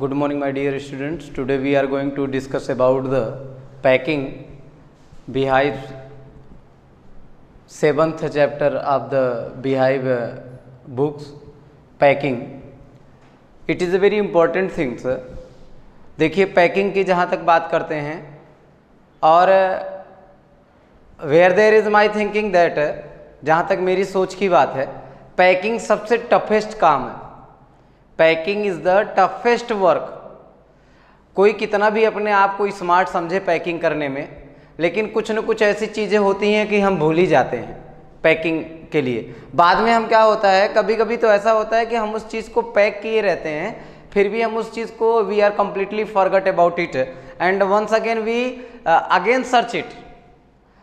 Good morning, my dear students. Today we are going to discuss about the packing beehive, seventh chapter of the beehive books. Packing. It is a very important thing, sir. देखिए packing की जहाँ तक बात करते हैं और where there is my thinking that, जहाँ तक मेरी सोच की बात है, पैकिंग सबसे टफेस्ट काम है. Packing is the toughest work. कोई कितना भी अपने आप को स्मार्ट समझे पैकिंग करने में, लेकिन कुछ न कुछ ऐसी चीज़ें होती हैं कि हम भूल ही जाते हैं पैकिंग के लिए. बाद में हम क्या होता है, कभी कभी तो ऐसा होता है कि हम उस चीज़ को पैक किए रहते हैं, फिर भी हम उस चीज़ को we are completely forgot about it and once again we again search it.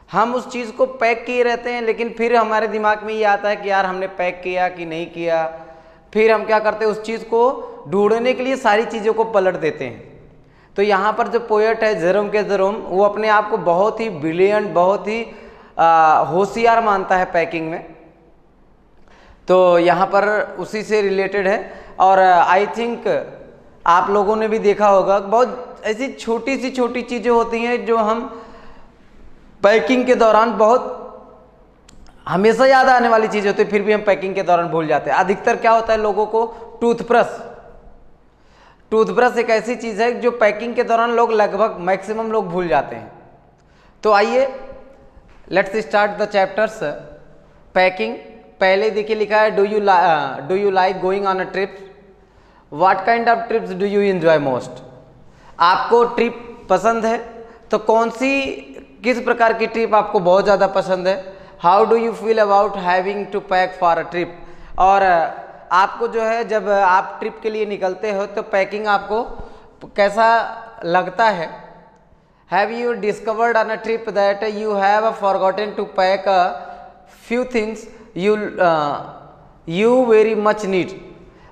हम उस चीज़ को पैक किए रहते हैं, लेकिन फिर हमारे दिमाग में ये आता है कि यार हमने पैक किया कि नहीं किया. फिर हम क्या करते हैं, उस चीज़ को ढूंढने के लिए सारी चीज़ों को पलट देते हैं. तो यहाँ पर जो पोएट है जेरोम के जेरोम, वो अपने आप को बहुत ही ब्रिलियंट, बहुत ही होशियार मानता है पैकिंग में. तो यहाँ पर उसी से रिलेटेड है. और आई थिंक आप लोगों ने भी देखा होगा, बहुत ऐसी छोटी चीज़ें होती हैं जो हम पैकिंग के दौरान बहुत हमेशा याद आने वाली चीज़ होती है, फिर भी हम पैकिंग के दौरान भूल जाते हैं. अधिकतर क्या होता है लोगों को, टूथब्रश एक ऐसी चीज़ है जो पैकिंग के दौरान लोग लगभग मैक्सिमम लोग भूल जाते हैं. तो आइए let's start the chapters. Packing. पहले देखिए लिखा है, do you like going on a trip. What kind of trips do you enjoy most. आपको ट्रिप पसंद है तो किस प्रकार की ट्रिप आपको बहुत ज़्यादा पसंद है. How do you feel about having to pack for a trip. और आपको जो है, जब आप ट्रिप के लिए निकलते हो तो पैकिंग आपको कैसा लगता है. Have you discovered on a trip that you have forgotten to pack a few things you very much need.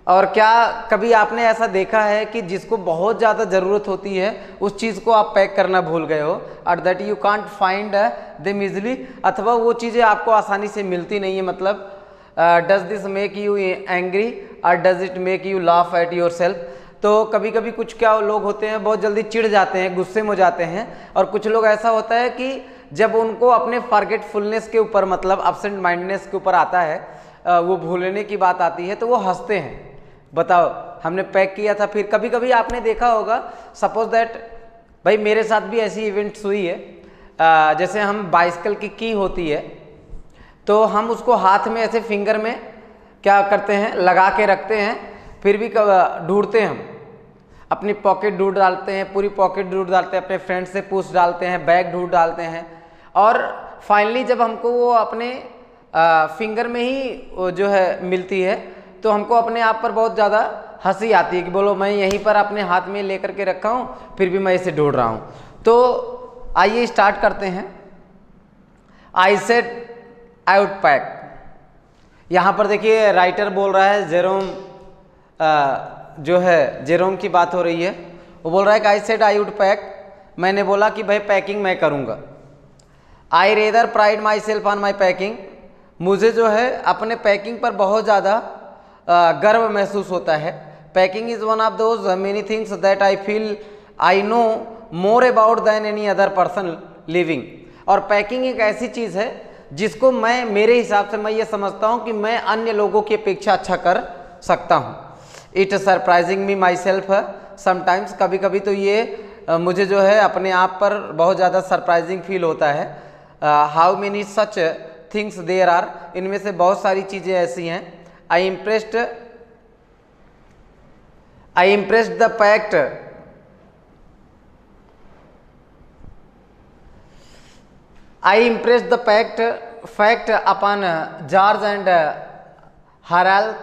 और क्या कभी आपने ऐसा देखा है कि जिसको बहुत ज़्यादा ज़रूरत होती है उस चीज़ को आप पैक करना भूल गए हो, और that you can't find them easily, अथवा वो चीज़ें आपको आसानी से मिलती नहीं है. मतलब does this make you angry और does it make you laugh at yourself. तो कभी कभी कुछ क्या लोग होते हैं बहुत जल्दी चिढ़ जाते हैं, गुस्से में हो जाते हैं, और कुछ लोग ऐसा होता है कि जब उनको अपने फॉरगेटफुलनेस के ऊपर, मतलब एब्सेंट माइंडनेस के ऊपर आता है, वो भूलने की बात आती है, तो वो हंसते हैं. बताओ हमने पैक किया था. फिर कभी कभी आपने देखा होगा, सपोज दैट भाई मेरे साथ भी ऐसी इवेंट्स हुई है. जैसे हम बाइसिकल की की होती है तो हम उसको हाथ में ऐसे फिंगर में क्या करते हैं, लगा के रखते हैं, फिर भी ढूंढते हैं. हम अपनी पॉकेट ढूंढ डालते हैं, पूरी पॉकेट ढूंढ डालते हैं, अपने फ्रेंड से पूछ डालते हैं, बैग ढूंढ डालते हैं, और फाइनली जब हमको वो अपने फिंगर में ही जो है मिलती है तो हमको अपने आप पर बहुत ज़्यादा हंसी आती है कि बोलो मैं यहीं पर अपने हाथ में लेकर के रखा हूँ, फिर भी मैं इसे ढूंढ रहा हूँ. तो आइए स्टार्ट करते हैं. I said I would pack. यहाँ पर देखिए राइटर बोल रहा है, जेरोम जो है जेरोम की बात हो रही है. वो बोल रहा है कि I said I would pack. मैंने बोला कि भाई पैकिंग मैं करूँगा. आई rather pride my self on my packing. मुझे जो है अपने पैकिंग पर बहुत ज़्यादा गर्व महसूस होता है. Packing is one of those many things that I feel I know more about than any other person living. और पैकिंग एक ऐसी चीज़ है जिसको मैं, मेरे हिसाब से मैं ये समझता हूँ कि मैं अन्य लोगों की अपेक्षा अच्छा कर सकता हूँ. It surprising me my self sometimes. कभी कभी तो ये मुझे जो है अपने आप पर बहुत ज़्यादा सरप्राइजिंग फील होता है. How many such things there are. इनमें से बहुत सारी चीज़ें ऐसी हैं. I impressed the fact upon George and Harald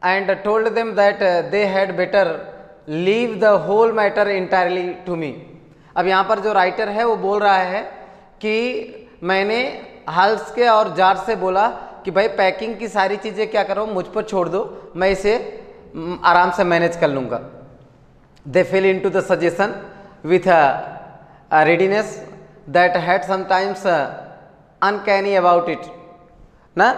and told them that they had better leave the whole matter entirely to me. अब यहाँ पर जो राइटर है वो बोल रहा है कि मैंने हाल्स के और जॉर्ज से बोला कि भाई पैकिंग की सारी चीज़ें क्या करो, मुझ पर छोड़ दो, मैं इसे आराम से मैनेज कर लूँगा. They fell into the suggestion with readiness that had sometimes uncanny about it ना.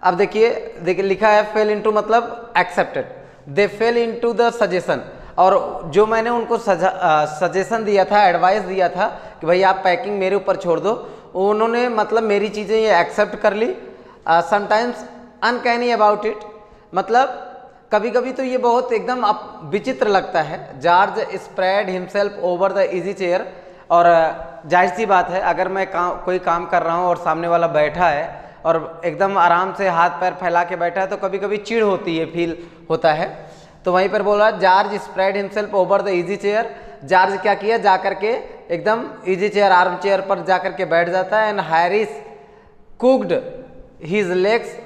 अब देखिए लिखा है फेल इनटू मतलब accepted. They fell into the suggestion. और जो मैंने उनको सजेशन दिया था, एडवाइस दिया था कि भाई आप पैकिंग मेरे ऊपर छोड़ दो, उन्होंने मतलब मेरी चीज़ें ये एक्सेप्ट कर ली। समटाइम्स अनकैनी अबाउट इट, मतलब कभी कभी तो ये बहुत एकदम विचित्र लगता है। George spread himself over the easy chair, और जाहिर सी बात है अगर मैं कोई काम कर रहा हूँ और सामने वाला बैठा है और एकदम आराम से हाथ पैर फैला के बैठा है तो कभी कभी चिढ़ होती है, फील होता है। तो वहीं पर बोला George spread himself over the easy chair, George क्या किया, जा करके एकदम इजी चेयर, आर्म चेयर पर जा करके बैठ जाता है। And Harris cooked his legs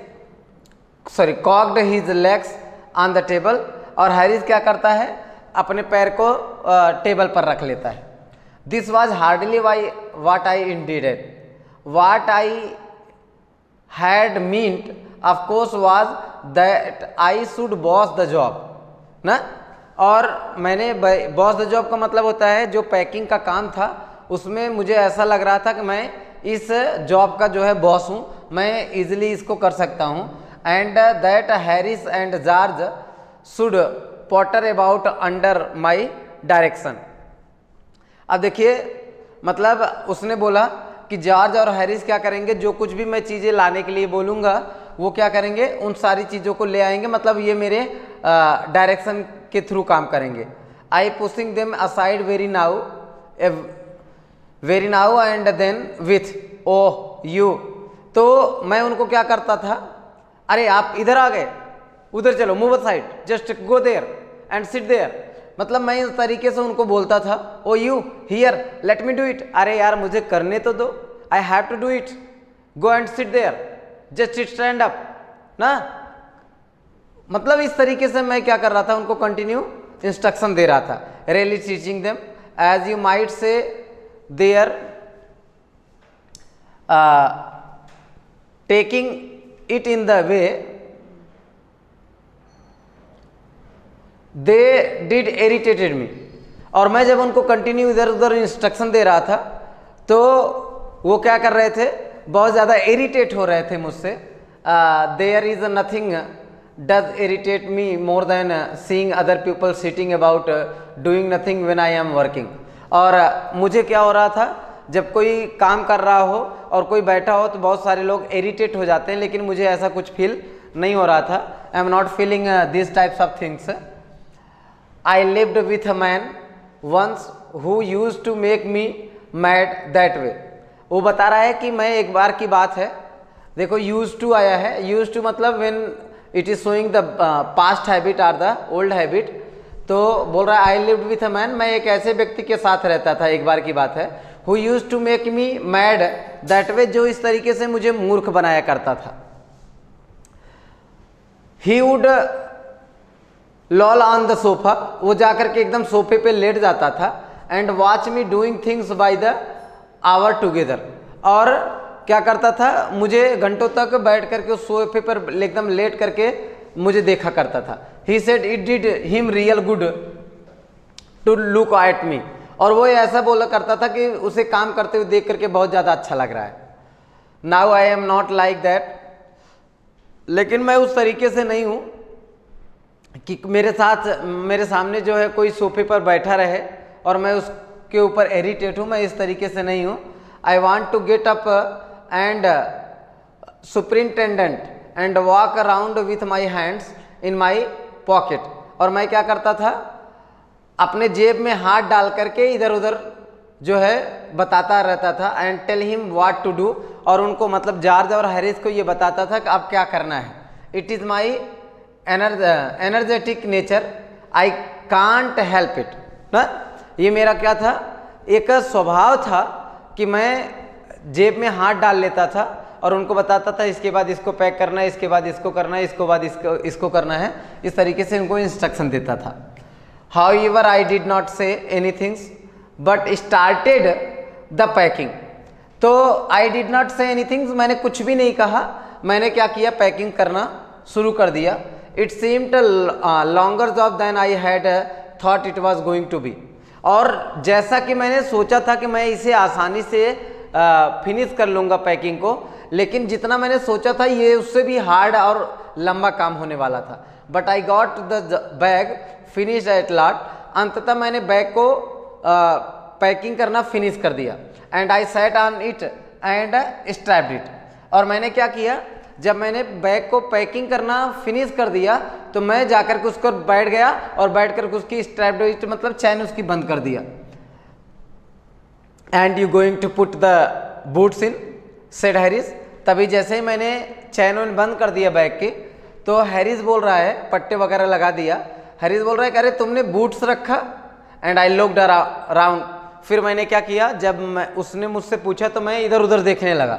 cocked his legs on the table, और हैरिस क्या करता है, अपने पैर को टेबल पर रख लेता है। This was hardly what I intended, what I had meant of course was that I should boss the job ना। और मैंने बॉस द जॉब का मतलब होता है जो पैकिंग का काम था उसमें मुझे ऐसा लग रहा था कि मैं इस जॉब का जो है बॉस हूँ, मैं इजीली इसको कर सकता हूँ। And that Harris and George should Potter about under my direction. अब देखिए, मतलब उसने बोला कि जॉर्ज और हैरिस क्या करेंगे, जो कुछ भी मैं चीज़ें लाने के लिए बोलूँगा वो क्या करेंगे, उन सारी चीज़ों को ले आएंगे, मतलब ये मेरे डायरेक्शन के थ्रू काम करेंगे। I pushing them aside very now and then with oh you. तो मैं उनको क्या करता था, अरे आप इधर आ गए, उधर चलो, move aside, just go there and sit there. मतलब मैं इस तरीके से उनको बोलता था, oh you here let me do it, अरे यार मुझे करने तो दो, I have to do it, go and sit there, just stand up ना। मतलब इस तरीके से मैं क्या कर रहा था, उनको कंटिन्यू इंस्ट्रक्शन दे रहा था। Really teaching them as you might say there taking it in the way they did irritated me. और मैं जब उनको कंटिन्यू इधर उधर इंस्ट्रक्शन दे रहा था तो वो क्या कर रहे थे, बहुत ज़्यादा इरिटेट हो रहे थे मुझसे। There is nothing does irritate me more than seeing other people sitting about doing nothing when I am working. और मुझे क्या हो रहा था, जब कोई काम कर रहा हो और कोई बैठा हो तो बहुत सारे लोग इरिटेट हो जाते हैं, लेकिन मुझे ऐसा कुछ फील नहीं हो रहा था। I am not feeling this types of things. I lived with a man once who used to make me mad that way. वो बता रहा है कि मैं एक बार की बात है, देखो यूज टू आया है, यूज टू मतलब when it is showing the past habit are the old habit. तो बोल रहा है I lived with a man, मैं एक ऐसे व्यक्ति के साथ रहता था, एक बार की बात है, who use to make me mad that way, जो इस तरीके से मुझे मूर्ख बनाया करता था। He would loll on the sofa, वो जाकर के एकदम सोफे पे लेट जाता था। And watch me doing things by the hour together, और क्या करता था, मुझे घंटों तक बैठ करके उस सोफे पर एकदम लेट करके मुझे देखा करता था। He said it did him real good to look at me, और वो ऐसा बोला करता था कि उसे काम करते हुए देख करके बहुत ज़्यादा अच्छा लग रहा है। Now I am not like that, लेकिन मैं उस तरीके से नहीं हूँ कि मेरे सामने जो है कोई सोफे पर बैठा रहे और मैं उसके ऊपर इरिटेट हूँ, मैं इस तरीके से नहीं हूँ। I want to get up and superintendent and walk around with my hands in my pocket, और मैं क्या करता था, अपने जेब में हाथ डाल करके इधर उधर जो है बताता रहता था। And tell him what to do, और उनको मतलब जॉर्ज और हैरिस को ये बताता था कि अब क्या करना है। It is my energetic nature, I can't help it ना। ये मेरा क्या था, एक स्वभाव था कि मैं जेब में हाथ डाल लेता था और उनको बताता था इसके बाद इसको पैक करना है, इसके बाद इसको करना है, इसके बाद इसको करना है, इस तरीके से उनको इंस्ट्रक्शन देता था। However, I did not say anything but started the packing. तो I did not say anything, मैंने कुछ भी नहीं कहा, मैंने क्या किया, पैकिंग करना शुरू कर दिया। It seemed a longer job than I had thought it was going to be. और जैसा कि मैंने सोचा था कि मैं इसे आसानी से फिनिश कर लूँगा पैकिंग को, लेकिन जितना मैंने सोचा था ये उससे भी हार्ड और लंबा काम होने वाला था। But I got the bag finished at last. अंततः मैंने बैग को पैकिंग करना फिनिश कर दिया। And I set on it and strapped it. और मैंने क्या किया, जब मैंने बैग को पैकिंग करना फिनिश कर दिया तो मैं जाकर के उसको बैठ गया और बैठ कर उसकी स्ट्रैप्ड इट मतलब चैन उसकी बंद कर दिया। And you going to put the boots in, said Harris. तभी जैसे ही मैंने चैन बंद कर दिया बैग के, तो हैरिस बोल रहा है, पट्टे वगैरह लगा दिया, हैरिस बोल रहा है कि अरे तुमने बूट्स रखा। And I looked around. फिर मैंने क्या किया, जब उसने मुझसे पूछा तो मैं इधर उधर देखने लगा।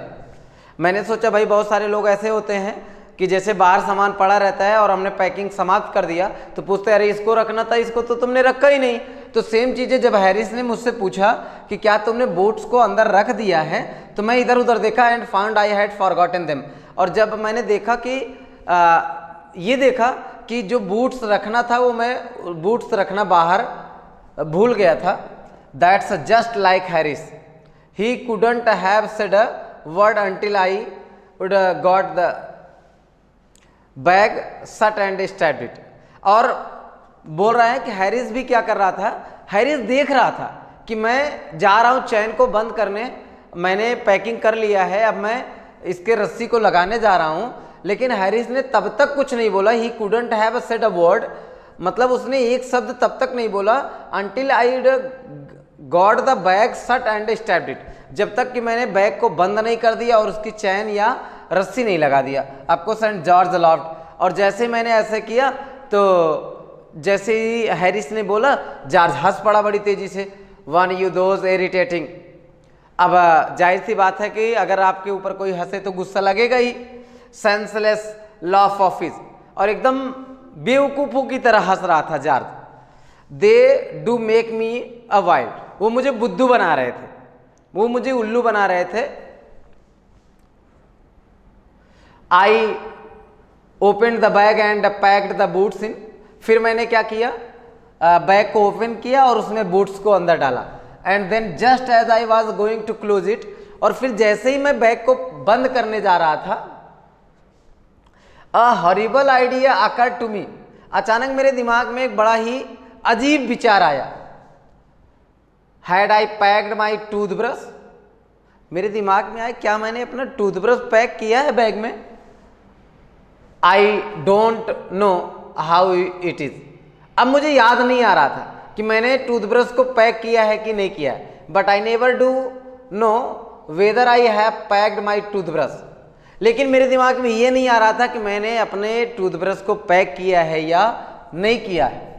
मैंने सोचा भाई बहुत सारे लोग ऐसे होते हैं कि जैसे बाहर सामान पड़ा रहता है और हमने पैकिंग समाप्त कर दिया तो पूछते अरे इसको रखना था, इसको तो तुमने रखा ही नहीं। तो सेम चीज़ें जब हैरिस ने मुझसे पूछा कि क्या तुमने बूट्स को अंदर रख दिया है, तो मैं इधर उधर देखा and found I had forgotten them. और जब मैंने देखा कि ये देखा कि जो बूट्स रखना था वो मैं बूट्स रखना बाहर भूल गया था। That's just like Harris, he couldn't have said a word until I would got the bag shut and strapped it। और बोल रहा है कि हैरिस भी क्या कर रहा था, हैरिस देख रहा था कि मैं जा रहा हूँ चैन को बंद करने, मैंने पैकिंग कर लिया है, अब मैं इसके रस्सी को लगाने जा रहा हूँ, लेकिन हैरिस ने तब तक कुछ नहीं बोला। ही couldn't have said a word, मतलब उसने एक शब्द तब तक नहीं बोला until I got the bag shut and strapped it, जब तक कि मैंने बैग को बंद नहीं कर दिया और उसकी चैन या रस्सी नहीं लगा दिया। आपको सेंट जॉर्ज लॉफ्ट। और जैसे मैंने ऐसे किया तो जैसे ही हैरिस ने बोला, जॉर्ज हंस पड़ा बड़ी तेजी से। One you those irritating. अब जाहिर सी बात है कि अगर आपके ऊपर कोई हंसे तो गुस्सा लगेगा ही। सेंसलेस लॉफ ऑफिस, और एकदम बेवकूफ़ों की तरह हंस रहा था George. They do make me a wild, वो मुझे बुद्धू बना रहे थे, वो मुझे उल्लू बना रहे थे। I open the bag and packed the boots in. फिर मैंने क्या किया, बैग को ओपन किया और उसमें बूट्स को अंदर डाला। And then just as I was going to close it, और फिर जैसे ही मैं बैग को बंद करने जा रहा था, a horrible idea occur to me, अचानक मेरे दिमाग में एक बड़ा ही अजीब विचार आया। Had I packed my toothbrush, मेरे दिमाग में आया क्या मैंने अपना टूथब्रश पैक किया है बैग में। I don't know how it is, अब मुझे याद नहीं आ रहा था कि मैंने टूथब्रश को पैक किया है कि नहीं किया है। But I never do know whether I have packed my toothbrush, लेकिन मेरे दिमाग में ये नहीं आ रहा था कि मैंने अपने टूथब्रश को पैक किया है या नहीं किया है।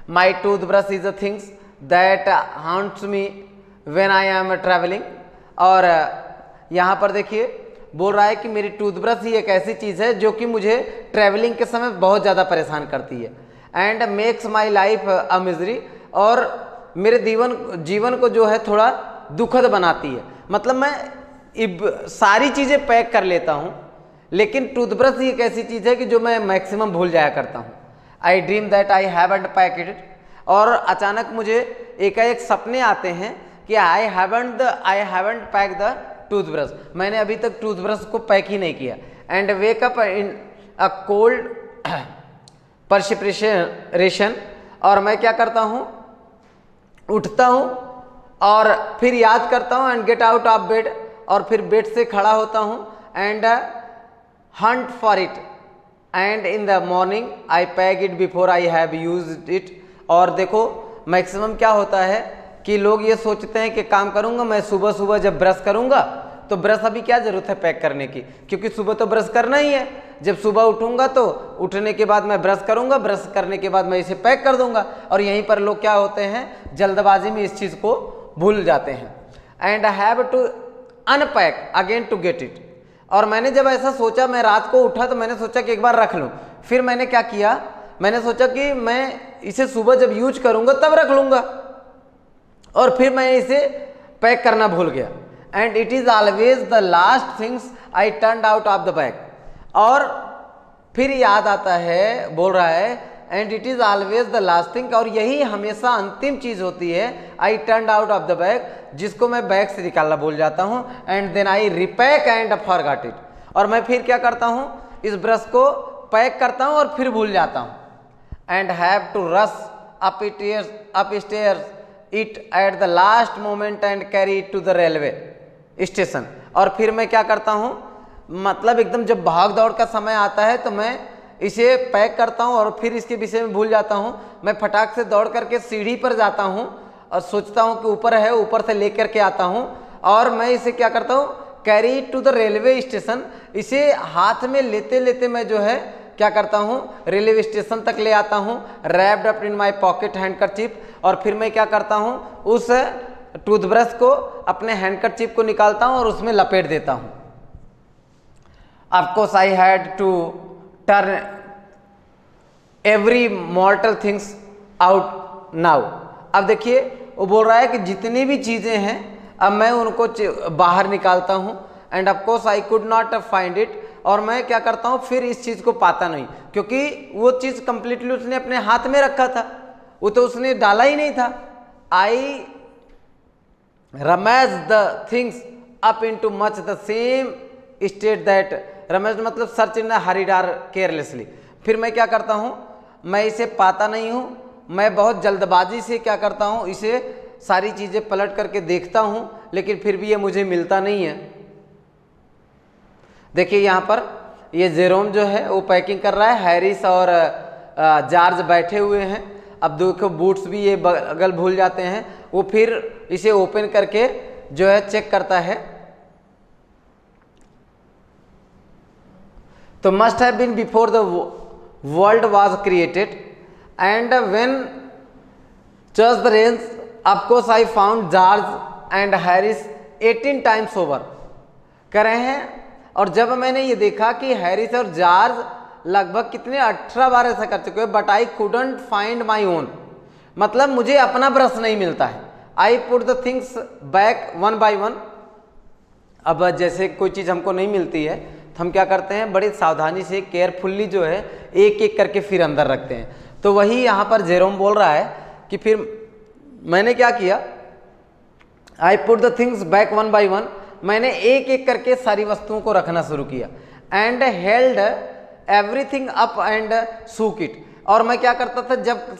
My toothbrush is a things that haunts me when I am travelling. और यहाँ पर देखिए बोल रहा है कि मेरी टूथब्रश ही एक ऐसी चीज़ है जो कि मुझे ट्रैवलिंग के समय बहुत ज़्यादा परेशान करती है। And makes my life a misery, और मेरे जीवन को जो है थोड़ा दुखद बनाती है। मतलब मैं सारी चीज़ें पैक कर लेता हूँ, लेकिन टूथब्रश ही एक ऐसी चीज़ है कि जो मैं मैक्सिमम भूल जाया करता हूँ। I dream that I haven't packed it, और अचानक मुझे एकाएक सपने आते हैं कि I haven't pack the toothbrush, मैंने अभी तक टूथब्रश को पैक ही नहीं किया। And wake up in a cold perspiration, और मैं क्या करता हूँ, उठता हूँ और फिर याद करता हूँ। And get out of bed, और फिर बेड से खड़ा होता हूँ। And Hunt for it, and in the morning I pack it before I have used it. और देखो मैक्सिमम क्या होता है कि लोग ये सोचते हैं कि काम करूंगा मैं सुबह सुबह जब ब्रश करूंगा, तो ब्रश अभी क्या जरूरत है पैक करने की, क्योंकि सुबह तो ब्रश करना ही है। जब सुबह उठूंगा तो उठने के बाद मैं ब्रश करूंगा, ब्रश करने के बाद मैं इसे पैक कर दूंगा। और यहीं पर लोग क्या होते हैं, जल्दबाजी में इस चीज़ को भूल जाते हैं। And I have to unpack again to get it. और मैंने जब ऐसा सोचा, मैं रात को उठा तो मैंने सोचा कि एक बार रख लूँ। फिर मैंने क्या किया, मैंने सोचा कि मैं इसे सुबह जब यूज करूँगा तब रख लूँगा, और फिर मैं इसे पैक करना भूल गया। And it is always the last things I turn out of the bag. और फिर याद आता है, बोल रहा है and it is always the last thing, और यही हमेशा अंतिम चीज़ होती है, I turn out of the bag, जिसको मैं बैग से निकालना भूल जाता हूँ। And then I repack and forgot it, और मैं फिर क्या करता हूँ, इस ब्रश को पैक करता हूँ और फिर भूल जाता हूँ। And have to rush upstairs it at the last moment and carry it to the railway station। और फिर मैं क्या करता हूँ, मतलब एकदम जब भाग दौड़ का समय आता है तो मैं इसे पैक करता हूँ और फिर इसके विषय में भूल जाता हूँ। मैं फटाक से दौड़ करके सीढ़ी पर जाता हूँ और सोचता हूँ कि ऊपर है, ऊपर से लेकर के आता हूँ और मैं इसे क्या करता हूँ, carry to the railway station. इसे हाथ में लेते लेते मैं जो है क्या करता हूँ, रेलवे स्टेशन तक ले आता हूँ, wrapped up in my pocket handkerchief. और फिर मैं क्या करता हूँ, उस टूथब्रश को अपने हैंडकरचीफ को निकालता हूँ और उसमें लपेट देता हूँ। Of course I had to turn every mortal things out now. अब देखिए वो बोल रहा है कि जितनी भी चीज़ें हैं अब मैं उनको बाहर निकालता हूँ। And of course I could not find it. और मैं क्या करता हूँ, फिर इस चीज़ को पाता नहीं, क्योंकि वो चीज़ कंप्लीटली उसने अपने हाथ में रखा था, वो तो उसने डाला ही नहीं था। I rummage the things up into much the same state that, rummage मतलब सर्च इन हरीड और केयरलेसली। फिर मैं क्या करता हूँ, मैं इसे पाता नहीं हूँ, मैं बहुत जल्दबाजी से क्या करता हूँ, इसे सारी चीज़ें पलट करके देखता हूँ, लेकिन फिर भी ये मुझे मिलता नहीं है। देखिए यहाँ पर ये जेरोम जो है वो पैकिंग कर रहा है, हैरिस और जॉर्ज बैठे हुए हैं। अब देखो बूट्स भी ये बगल भूल जाते हैं, वो फिर इसे ओपन करके जो है चेक करता है। तो must have been before the world was created and when just the range of course I found George and Harris 18 times over कर रहे हैं। और जब मैंने ये देखा कि हैरिस और जॉर्ज लगभग कितने 18 बार ऐसा कर चुके हैं, but I couldn't find my own, मतलब मुझे अपना ब्रश नहीं मिलता है। I put the things back one by one. अब जैसे कोई चीज़ हमको नहीं मिलती है तो हम क्या करते हैं, बड़ी सावधानी से केयरफुल्ली जो है एक एक करके फिर अंदर रखते हैं। तो वही यहाँ पर जेरोम बोल रहा है कि फिर मैंने क्या किया, I put the things back one by one, मैंने एक एक करके सारी वस्तुओं को रखना शुरू किया। And held everything up and shook it. और मैं क्या करता था, जब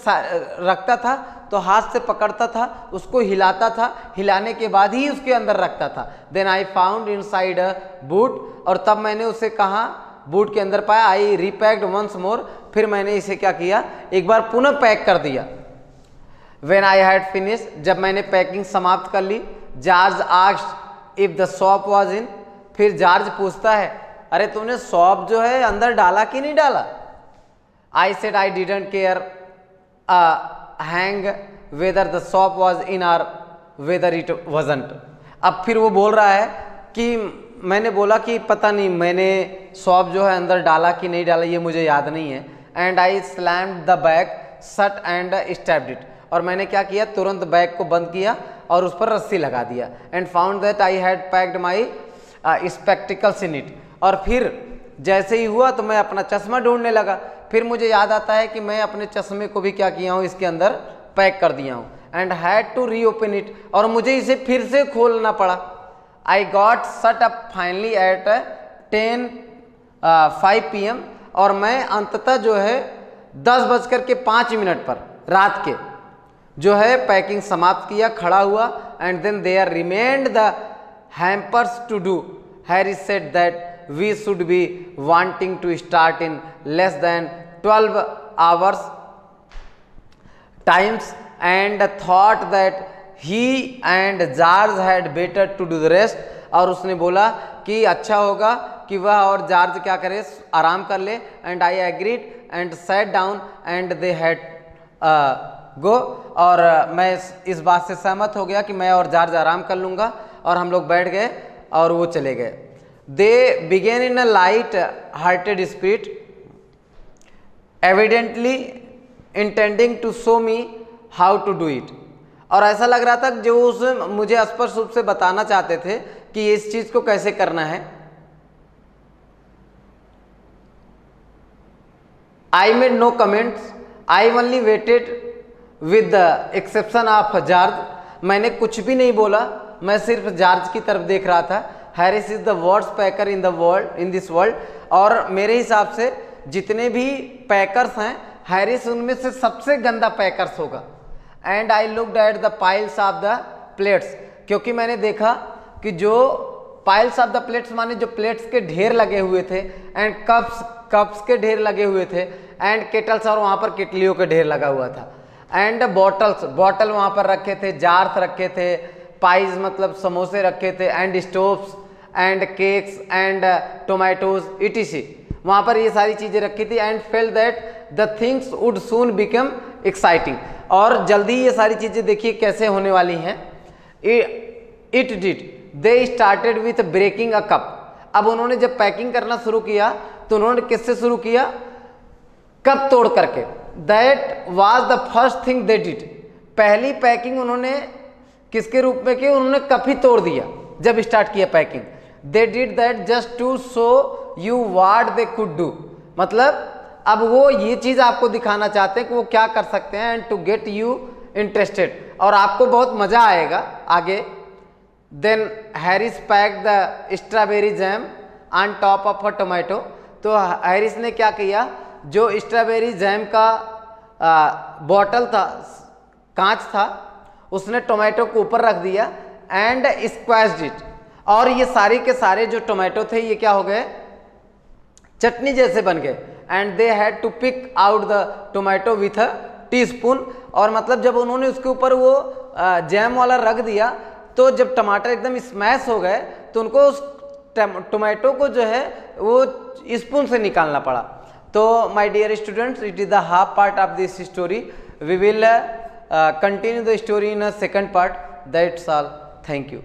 रखता था तो हाथ से पकड़ता था, उसको हिलाता था, हिलाने के बाद ही उसके अंदर रखता था। Then I found inside a boot, और तब मैंने उसे कहा बूट के अंदर पाया। आई रिपैक्ड वंस मोर, फिर मैंने इसे क्या किया, एक बार पुनः पैक कर दिया। व्हेन आई हैड फिनिश, जब मैंने पैकिंग समाप्त कर ली, George asked if the soap was in. फिर जॉर्ज पूछता है, अरे तूने सॉप जो है अंदर डाला कि नहीं डाला। I said I didn't care hang whether the soap was इन और वेदर इट वाजंट। अब फिर वो बोल रहा है कि मैंने बोला कि पता नहीं मैंने सॉप जो है अंदर डाला कि नहीं डाला, ये मुझे याद नहीं है। And I slammed the bag shut and stabbed it. और मैंने क्या किया, तुरंत बैग को बंद किया और उस पर रस्सी लगा दिया। And found that I had packed my spectacles in it. और फिर जैसे ही हुआ तो मैं अपना चश्मा ढूंढने लगा। फिर मुझे याद आता है कि मैं अपने चश्मे को भी क्या किया हूँ, इसके अंदर पैक कर दिया हूँ। And had to reopen it, और मुझे इसे फिर से खोलना पड़ा। I got shut up finally at 10:05 PM, और मैं अंततः जो है 10:05 पर रात के जो है पैकिंग समाप्त किया, खड़ा हुआ। And then there remained the hampers to do. Harris said that we should be wanting to start in less than 12 hours times, and thought that he and George had better to do the rest। और उसने बोला कि अच्छा होगा कि वह और George क्या करे, आराम कर ले। And I agreed and sat down and they had go. और मैं इस बात से सहमत हो गया कि मैं और जॉर्ज आराम कर लूँगा, और हम लोग बैठ गए और वो चले गए। They began in a light hearted spirit, evidently intending to show me how to do it. और ऐसा लग रहा था जो उस मुझे स्पष्ट रूप से बताना चाहते थे कि इस चीज को कैसे करना है। I made no comments, I only waited with the exception of George. मैंने कुछ भी नहीं बोला, मैं सिर्फ जॉर्ज की तरफ देख रहा था। Harris is the worst packer in the world, in this world. और मेरे हिसाब से जितने भी पैकर्स हैं, हैरिस उनमें से सबसे गंदा पैकर्स होगा। And I looked at the piles of the plates, क्योंकि मैंने देखा कि जो पाइल्स ऑफ द प्लेट्स माने जो प्लेट्स के ढेर लगे हुए थे, एंड कप्स के ढेर लगे हुए थे, एंड केटल्स, और वहाँ पर केटलियों के ढेर लगा हुआ था, एंड बॉटल वहाँ पर रखे थे, जार्स रखे थे, पाइज मतलब समोसे रखे थे, and stoves and cakes and tomatoes etc., वहाँ पर ये सारी चीज़ें रखी थी। And fail that the things would soon become exciting, और जल्दी ये सारी चीज़ें देखिए कैसे होने वाली हैं। It did they started with breaking a cup, अब उन्होंने जब पैकिंग करना शुरू किया तो उन्होंने किससे शुरू किया? कप तोड़ करके। That was the first thing they did, पहली पैकिंग उन्होंने किसके रूप में की? उन्होंने कप ही तोड़ दिया जब स्टार्ट किया packing. They did that just to show you what they could do, मतलब अब वो ये चीज़ आपको दिखाना चाहते हैं कि वो क्या कर सकते हैं, and to get you interested, और आपको बहुत मज़ा आएगा आगे। Then Harris pack the strawberry jam on top of a tomato, तो हैरिस ने क्या किया? जो स्ट्रॉबेरी जैम का बॉटल था, कांच था, उसने टोमेटो को ऊपर रख दिया, एंड स्क्वैश्ड इट, और ये सारे के सारे जो टोमेटो थे ये क्या हो गए? चटनी जैसे बन गए। And they had to pick out the tomato with a teaspoon, और मतलब जब उन्होंने उसके ऊपर वो जैम वाला रख दिया तो जब टमाटर एकदम स्मैश हो गए तो उनको उस टोमेटो को जो है वो स्पून से निकालना पड़ा। तो my dear students, it is the half part of this story. We will continue the story in a second part. That's all, thank you.